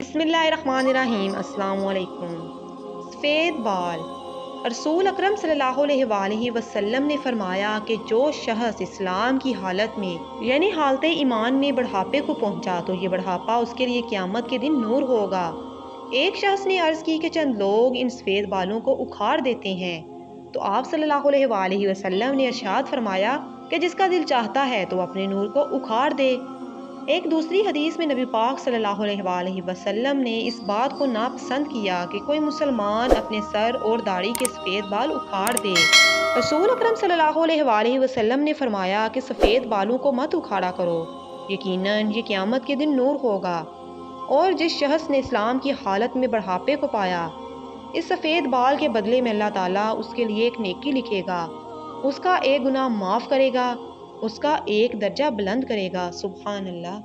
بسم اللہ الرحمن الرحیم۔ السلام علیکم۔ سفید بال۔ رسول اکرم صلی اللہ علیہ وآلہ وسلم نے فرمایا کہ جو شخص اسلام کی حالت میں یعنی حالت ایمان میں بڑھاپے کو پہنچا تو یہ بڑھاپا اس کے لیے قیامت کے دن نور ہوگا۔ ایک شخص نے عرض کی کہ چند لوگ ان سفید بالوں کو اکھاڑ دیتے ہیں، تو آپ صلی اللہ علیہ وآلہ وسلم نے ارشاد فرمایا کہ جس کا دل چاہتا ہے تو اپنے نور کو اکھاڑ دے۔ ایک دوسری حدیث میں نبی پاک صلی اللہ علیہ وآلہ وسلم نے اس بات کو ناپسند کیا کہ کوئی مسلمان اپنے سر اور داڑھی کے سفید بال اکھاڑ دے۔ رسول اکرم صلی اللہ علیہ وآلہ وسلم نے فرمایا کہ سفید بالوں کو مت اکھاڑا کرو، یقیناً یہ قیامت کے دن نور ہوگا۔ اور جس شخص نے اسلام کی حالت میں بڑھاپے کو پایا، اس سفید بال کے بدلے میں اللہ تعالیٰ اس کے لیے ایک نیکی لکھے گا، اس کا ایک گناہ معاف کرے گا، اس کا ایک درجہ بلند کرے گا۔ سبحان اللہ۔